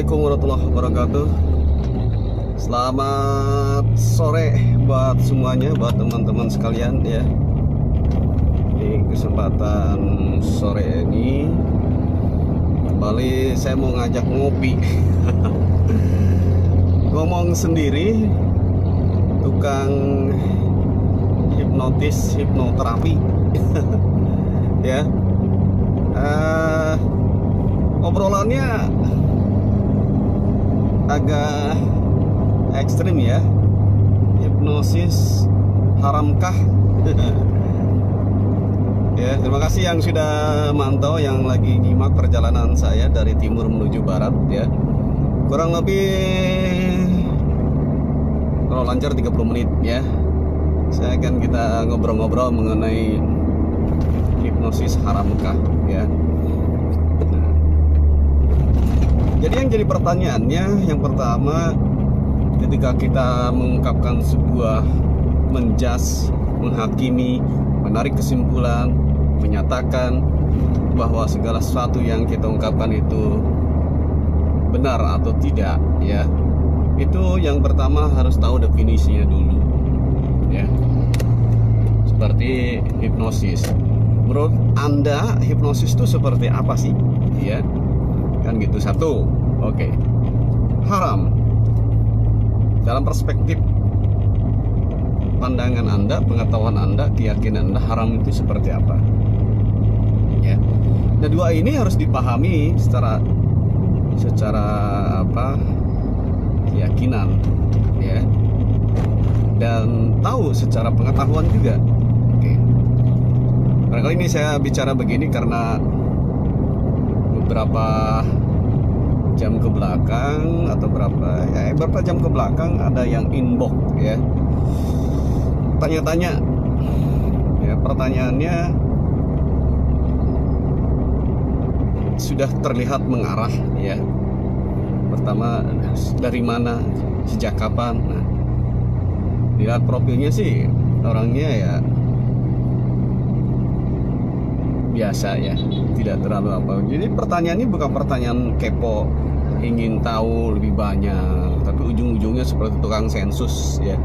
Assalamualaikum warahmatullahi wabarakatuh. Selamat sore buat semuanya, buat teman-teman sekalian ya. Di kesempatan sore ini kembali saya mau ngajak ngopi. Ngomong sendiri, tukang hipnoterapi ya. Obrolannya agak ekstrim ya. Hipnosis haramkah? Ya, terima kasih yang sudah mantau, yang lagi nyimak perjalanan saya dari timur menuju barat ya. Kurang lebih kalau lancar 30 menit ya. Saya akan kita ngobrol-ngobrol mengenai hipnosis haramkah ya. Jadi yang jadi pertanyaannya, yang pertama, ketika kita mengungkapkan sebuah menjas, menghakimi, menarik kesimpulan, menyatakan bahwa segala sesuatu yang kita ungkapkan itu benar atau tidak ya, itu yang pertama harus tahu definisinya dulu ya. Seperti hipnosis, menurut Anda hipnosis itu seperti apa sih ya? Kan gitu. Satu, oke. Haram dalam perspektif pandangan Anda, pengetahuan Anda, keyakinan Anda, haram itu seperti apa ya. Nah, dua ini harus dipahami secara apa, keyakinan ya, dan tahu secara pengetahuan juga. Oke. Barangkali ini saya bicara begini karena beberapa jam ke belakang atau beberapa jam ke belakang ada yang inbox ya, tanya-tanya ya. Pertanyaannya sudah terlihat mengarah ya. Pertama, dari mana, sejak kapan. Nah, lihat profilnya sih orangnya ya biasa ya, tidak terlalu apa. Jadi pertanyaannya bukan pertanyaan kepo, ingin tahu lebih banyak, tapi ujung-ujungnya seperti tukang sensus ya.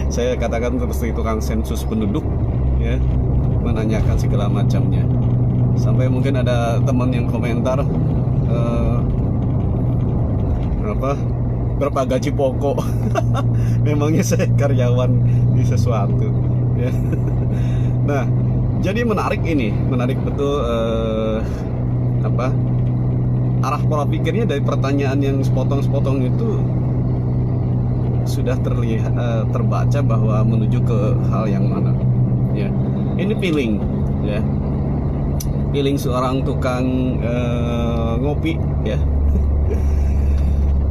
Saya katakan seperti tukang sensus penduduk ya, menanyakan segala macamnya. Sampai mungkin ada teman yang komentar, berapa gaji pokok. Memangnya saya karyawan di sesuatu ya. Nah, jadi menarik betul arah pola pikirnya dari pertanyaan yang sepotong-sepotong itu sudah terbaca bahwa menuju ke hal yang mana ya. Ini feeling ya, feeling seorang tukang ngopi ya.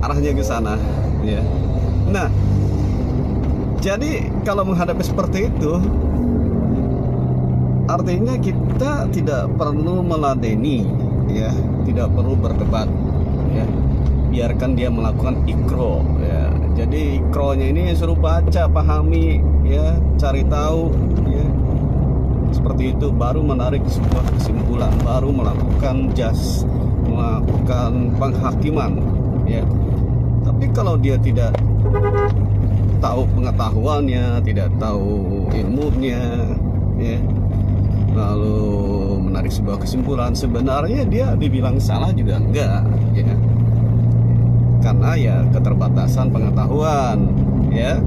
Arahnya ke sana ya. Nah, jadi kalau menghadapi seperti itu, artinya kita tidak perlu meladeni ya, tidak perlu berdebat ya. Biarkan dia melakukan ikro ya. Jadi ikronya ini suruh baca, pahami ya, cari tahu ya. Seperti itu baru menarik sebuah kesimpulan, baru melakukan melakukan penghakiman ya. Tapi kalau dia tidak tahu pengetahuannya, tidak tahu ilmunya ya, lalu menarik sebuah kesimpulan, sebenarnya dia dibilang salah juga enggak ya, karena ya keterbatasan pengetahuan ya.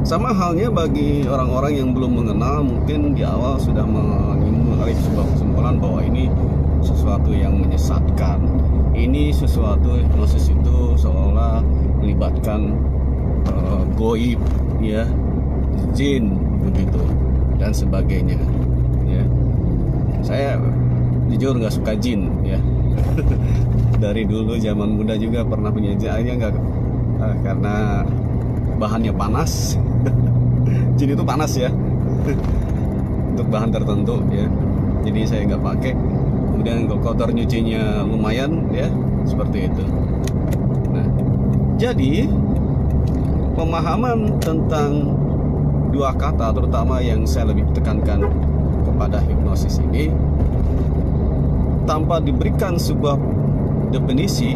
Sama halnya bagi orang-orang yang belum mengenal, mungkin di awal sudah menarik sebuah kesimpulan bahwa ini sesuatu yang menyesatkan, ini sesuatu, hipnosis itu seolah melibatkan goib ya, jin begitu dan sebagainya ya. Saya jujur nggak suka jin ya. Dari dulu zaman muda juga pernah punya jin, aja nggak karena bahannya panas. Jin itu panas ya. Untuk bahan tertentu ya, jadi saya nggak pakai. Kemudian kotor nyucinya lumayan ya, seperti itu. Nah, jadi pemahaman tentang dua kata terutama yang saya lebih tekankan kepada hipnosis ini, tanpa diberikan sebuah definisi,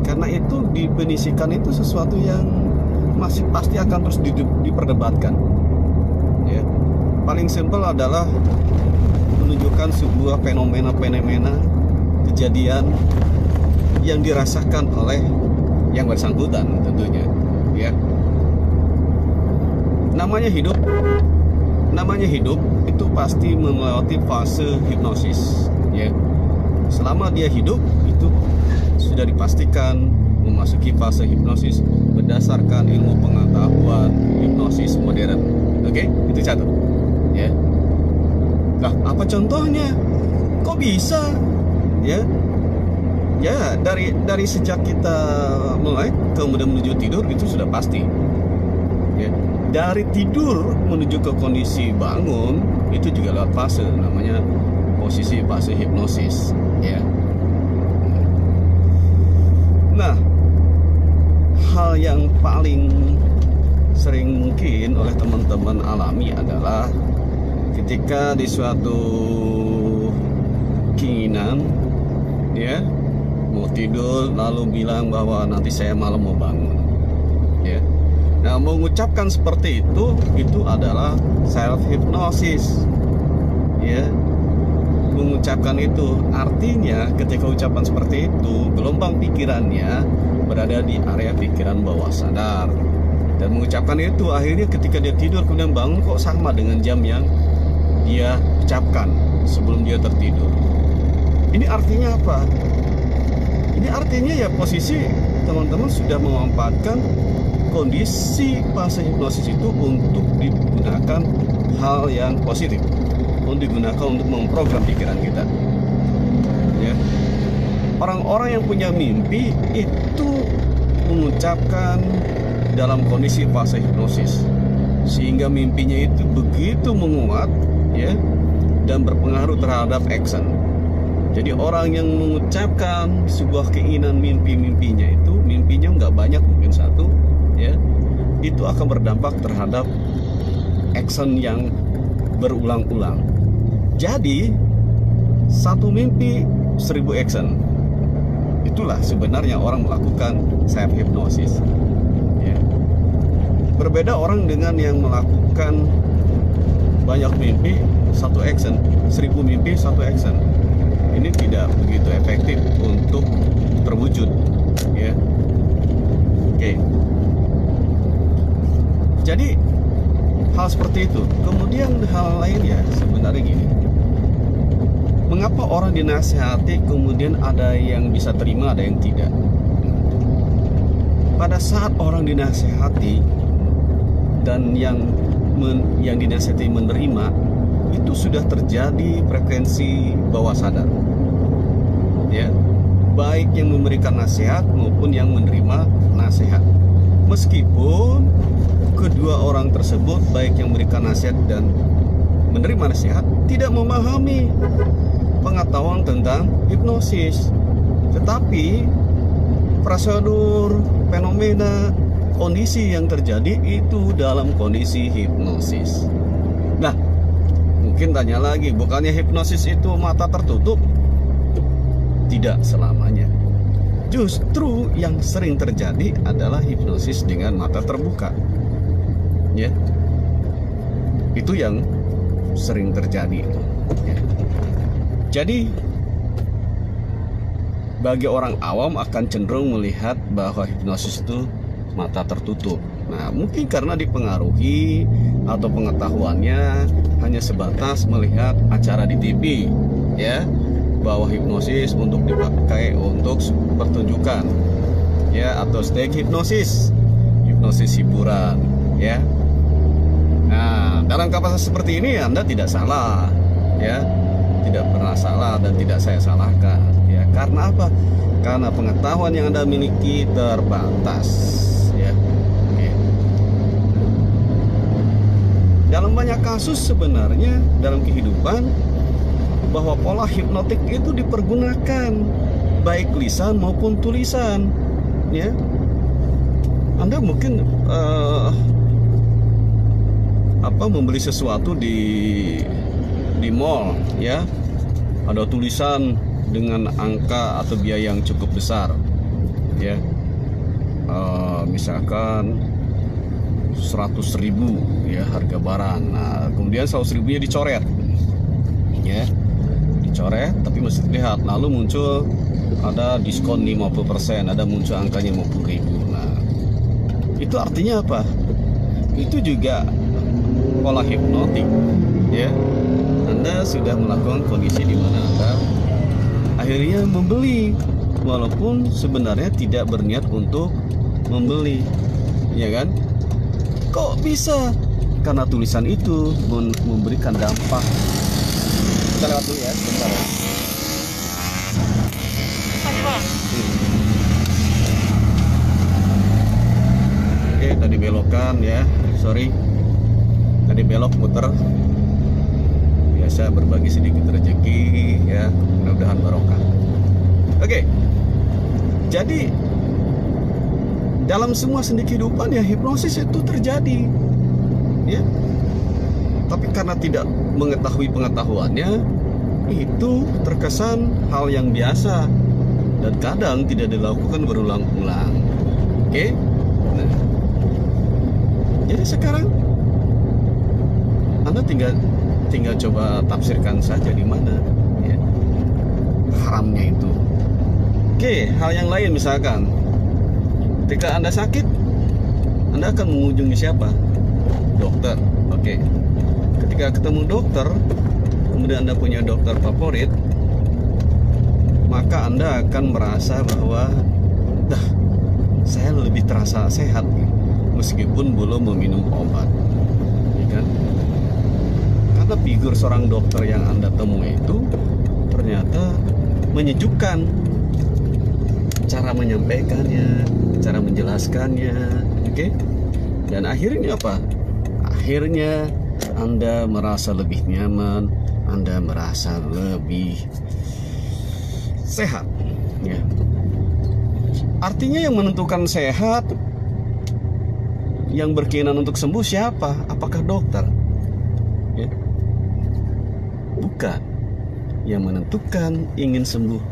karena itu definisikan itu sesuatu yang masih pasti akan terus diperdebatkan. Ya, paling simpel adalah menunjukkan sebuah fenomena kejadian yang dirasakan oleh yang bersangkutan tentunya. Ya, namanya hidup itu pasti melewati fase hipnosis. Ya, selama dia hidup itu sudah dipastikan memasuki fase hipnosis berdasarkan ilmu pengetahuan hipnosis modern. Oke, itu catat. Ya. Nah, apa contohnya? Kok bisa? Ya. Ya, dari sejak kita mulai kemudian menuju tidur itu sudah pasti. Ya. Dari tidur menuju ke kondisi bangun itu juga lewat fase, namanya posisi fase hipnosis. Ya. Nah, hal yang paling sering mungkin oleh teman-teman alami adalah ketika di suatu keinginan, ya, mau tidur lalu bilang bahwa nanti saya malam mau bangun. Ya. Nah, mengucapkan seperti itu adalah self hypnosis. Ya. Mengucapkan itu artinya ketika ucapan seperti itu gelombang pikirannya berada di area pikiran bawah sadar, dan mengucapkan itu akhirnya ketika dia tidur kemudian bangun kok sama dengan jam yang dia ucapkan sebelum dia tertidur. Ini artinya apa? Ini artinya ya posisi teman-teman sudah memanfaatkan kondisi fase hipnosis itu untuk digunakan hal yang positif, untuk digunakan untuk memprogram pikiran kita. Ya. Orang-orang yang punya mimpi itu mengucapkan dalam kondisi fase hipnosis, sehingga mimpinya itu begitu menguat, ya, dan berpengaruh terhadap action. Jadi orang yang mengucapkan sebuah keinginan mimpinya itu, mimpinya nggak banyak, mungkin satu, ya, itu akan berdampak terhadap action yang berulang-ulang. Jadi satu mimpi 1000 action. Itulah sebenarnya orang melakukan self hypnosis. Ya. Berbeda orang dengan yang melakukan banyak mimpi satu action, 1000 mimpi satu action. Ini tidak begitu efektif untuk terwujud. Ya. Oke. Jadi hal seperti itu. Kemudian hal lain ya sebenarnya gini. Mengapa orang dinasehati kemudian ada yang bisa terima, ada yang tidak? Pada saat orang dinasehati dan yang dinasehati menerima, itu sudah terjadi frekuensi bawah sadar. Ya, baik yang memberikan nasihat maupun yang menerima nasihat. Meskipun kedua orang tersebut, baik yang memberikan nasihat dan menerima nasihat, tidak memahami pengetahuan tentang hipnosis, tetapi prosedur, fenomena, kondisi yang terjadi itu dalam kondisi hipnosis. Nah, mungkin tanya lagi, bukannya hipnosis itu mata tertutup? Tidak selamanya. Justru yang sering terjadi adalah hipnosis dengan mata terbuka. Ya, itu yang sering terjadi. Ya. Jadi bagi orang awam akan cenderung melihat bahwa hipnosis itu mata tertutup. Nah, mungkin karena dipengaruhi atau pengetahuannya hanya sebatas melihat acara di TV, ya, bahwa hipnosis untuk dipakai untuk pertunjukan, ya, atau stage hipnosis hiburan, ya. Nah, dalam kapasitas seperti ini Anda tidak salah, ya. Tidak pernah salah dan tidak saya salahkan, ya. Karena apa? Karena pengetahuan yang Anda miliki terbatas, ya. Oke. Dalam banyak kasus sebenarnya dalam kehidupan bahwa pola hipnotik itu dipergunakan baik lisan maupun tulisan, ya. Anda mungkin membeli sesuatu di mall, ya, ada tulisan dengan angka atau biaya yang cukup besar, ya. Misalkan 100.000 ya harga barang. Nah, kemudian 100.000-nya dicoret, ya, dicoret, tapi masih terlihat. Lalu muncul ada diskon 50%, ada muncul angkanya 50.000. Nah, itu artinya apa? Itu juga pola hipnotik, ya. Anda sudah melakukan kondisi di mana Anda akhirnya membeli, walaupun sebenarnya tidak berniat untuk membeli, ya kan? Kok bisa? Karena tulisan itu memberikan dampak. Kita lewat dulu ya, sebentar. Oke, tadi belokan ya, sorry. Tadi belok puter. Biasa berbagi sedikit rezeki ya, mudah-mudahan barokah. Oke. Jadi dalam semua sendi kehidupan ya hipnosis itu terjadi, ya. Tapi karena tidak mengetahui pengetahuannya, itu terkesan hal yang biasa dan kadang tidak dilakukan berulang-ulang. Oke? Nah, jadi sekarang Anda tinggal coba tafsirkan saja di mana, ya, haramnya itu. Oke, hal yang lain misalkan, ketika Anda sakit, Anda akan mengunjungi siapa? Dokter. Oke. Ketika ketemu dokter, kemudian Anda punya dokter favorit, maka Anda akan merasa bahwa saya lebih terasa sehat meskipun belum meminum obat, ya kan? Karena figur seorang dokter yang Anda temui itu ternyata menyejukkan, cara menyampaikannya, cara menjelaskannya, oke? Dan akhirnya apa? Akhirnya Anda merasa lebih nyaman, Anda merasa lebih sehat, ya. Artinya yang menentukan sehat, yang berkeinginan untuk sembuh siapa? Apakah dokter? Ya. Bukan. Yang menentukan ingin sembuh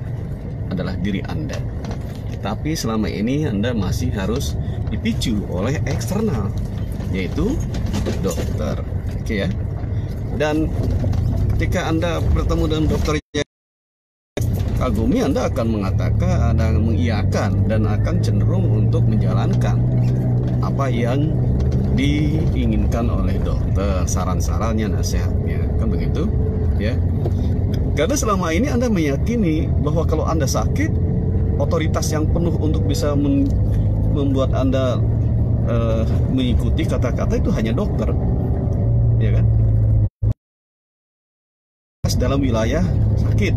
adalah diri Anda. Tapi selama ini Anda masih harus dipicu oleh eksternal, yaitu dokter. Oke ya. Dan ketika Anda bertemu dengan dokter yang kagumi, Anda akan mengatakan, Anda mengiyakan dan akan cenderung untuk menjalankan apa yang diinginkan oleh dokter, saran-sarannya, nasihatnya, kan begitu, ya. Karena selama ini Anda meyakini bahwa kalau Anda sakit, otoritas yang penuh untuk bisa membuat Anda mengikuti kata-kata itu hanya dokter, ya kan? Dalam wilayah sakit,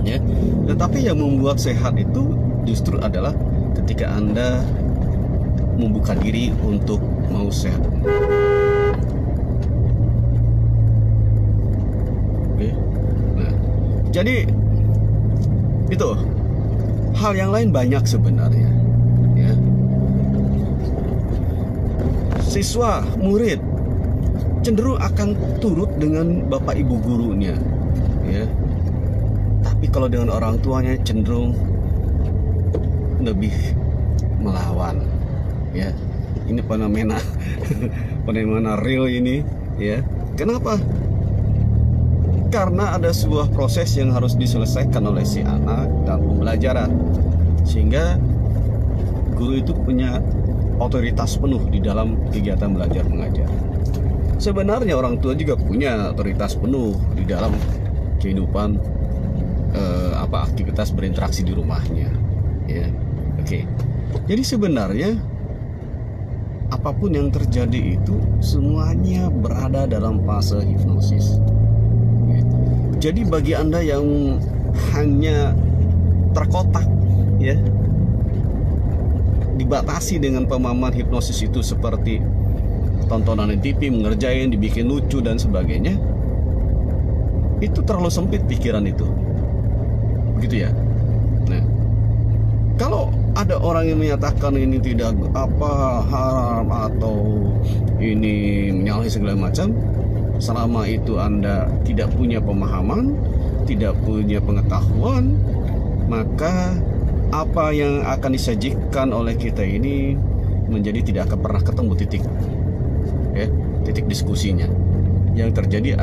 ya. Tetapi yang membuat sehat itu justru adalah ketika Anda membuka diri untuk mau sehat. Oke. Nah, jadi itu hal yang lain banyak sebenarnya, ya. Siswa, murid cenderung akan turut dengan bapak ibu gurunya, ya. Tapi kalau dengan orang tuanya cenderung lebih melawan, ya. Ini fenomena fenomena real ini, ya. Kenapa? Karena ada sebuah proses yang harus diselesaikan oleh si anak dalam pembelajaran, sehingga guru itu punya otoritas penuh di dalam kegiatan belajar mengajar. Sebenarnya orang tua juga punya otoritas penuh di dalam kehidupan aktivitas berinteraksi di rumahnya, ya. Oke. Jadi sebenarnya apapun yang terjadi itu semuanya berada dalam fase hipnosis. Jadi bagi Anda yang hanya terkotak, ya, dibatasi dengan pemahaman hipnosis itu seperti tontonan di TV, mengerjain, dibikin lucu dan sebagainya, itu terlalu sempit pikiran itu, begitu ya. Nah, kalau ada orang yang menyatakan ini tidak haram atau ini menyalahi segala macam, selama itu Anda tidak punya pemahaman, tidak punya pengetahuan, maka apa yang akan disajikan oleh kita ini menjadi tidak akan pernah ketemu titik diskusinya. Yang terjadi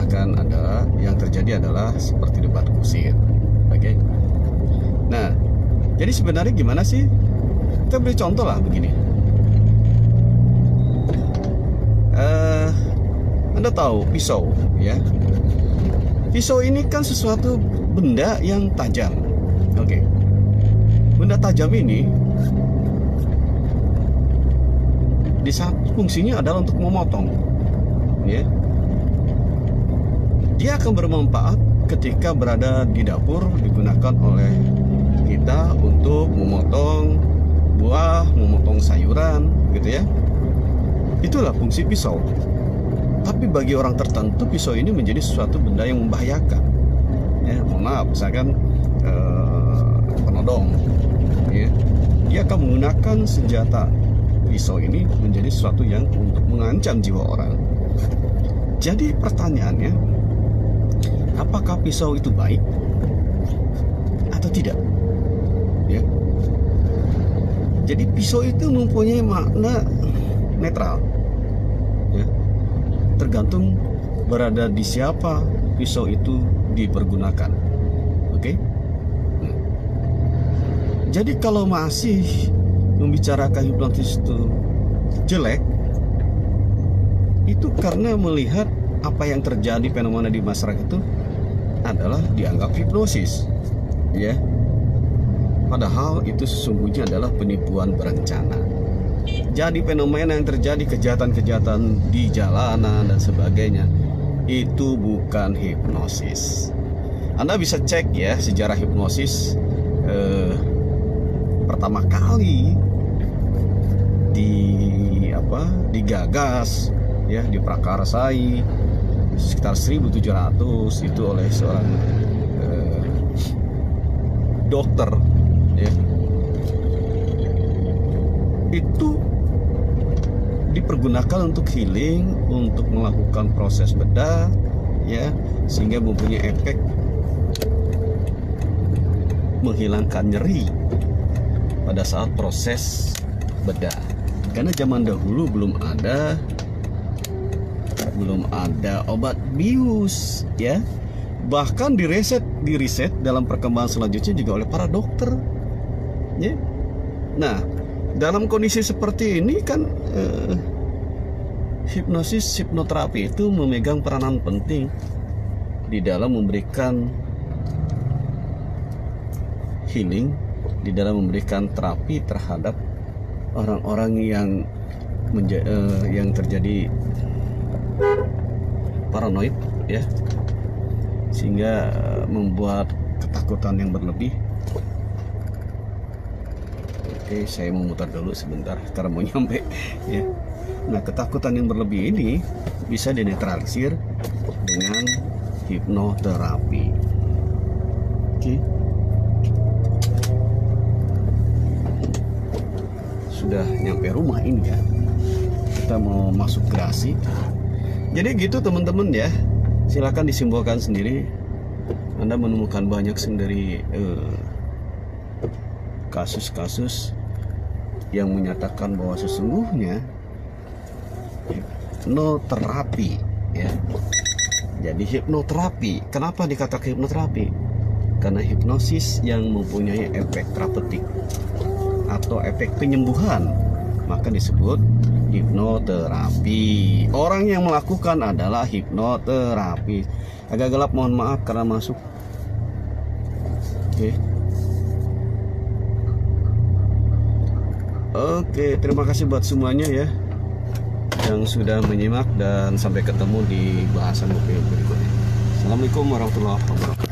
adalah seperti debat kusir. Oke. Nah, jadi sebenarnya gimana sih? Kita beri contoh lah begini. Anda tahu pisau, ya? Pisau ini kan sesuatu benda yang tajam. Oke. Benda tajam ini di saat fungsinya adalah untuk memotong, ya. Dia akan bermanfaat ketika berada di dapur, digunakan oleh kita untuk memotong buah, memotong sayuran, gitu ya. Itulah fungsi pisau. Tapi bagi orang tertentu pisau ini menjadi sesuatu benda yang membahayakan. Ya, mohon maaf, misalkan penodong, ya, dia akan menggunakan senjata pisau ini menjadi sesuatu yang untuk mengancam jiwa orang. Jadi pertanyaannya, apakah pisau itu baik atau tidak? Ya. Jadi pisau itu mempunyai makna netral, ya. Tergantung berada di siapa pisau itu dipergunakan. Oke. Nah. Jadi kalau masih membicarakan hipnotis itu jelek, itu karena melihat apa yang terjadi fenomena di masyarakat itu adalah dianggap hipnosis, ya. Padahal itu sesungguhnya adalah penipuan berencana. Jadi fenomena yang terjadi, kejahatan-kejahatan di jalanan dan sebagainya, itu bukan hipnosis. Anda bisa cek ya sejarah hipnosis. Pertama kali digagas, ya, diprakarsai sekitar 1700 itu oleh seorang dokter, ya. Itu dipergunakan untuk healing, untuk melakukan proses bedah, ya, sehingga mempunyai efek menghilangkan nyeri pada saat proses bedah. Karena zaman dahulu belum ada obat bius, ya. Bahkan diriset dalam perkembangan selanjutnya juga oleh para dokter, ya. Nah, dalam kondisi seperti ini kan hipnoterapi itu memegang peranan penting di dalam memberikan healing, di dalam memberikan terapi terhadap orang-orang yang terjadi paranoid, ya, sehingga membuat ketakutan yang berlebih. Oke, saya mau mutar dulu sebentar karena mau nyampe, ya. Nah, ketakutan yang berlebih ini bisa dinetralisir dengan hipnoterapi. Oke. Sudah nyampe rumah ini, ya. Kita mau masuk gerasi. Jadi gitu teman-teman, ya. Silakan disimpulkan sendiri. Anda menemukan banyak sendiri kasus-kasus yang menyatakan bahwa sesungguhnya hipnoterapi, ya. Jadi hipnoterapi, kenapa dikatakan hipnoterapi? Karena hipnosis yang mempunyai efek terapeutik atau efek penyembuhan, maka disebut hipnoterapi. Orang yang melakukan adalah hipnoterapi. Agak gelap, mohon maaf karena masuk. Oke, terima kasih buat semuanya, ya, yang sudah menyimak, dan sampai ketemu di bahasan berikutnya. Assalamualaikum warahmatullahi wabarakatuh.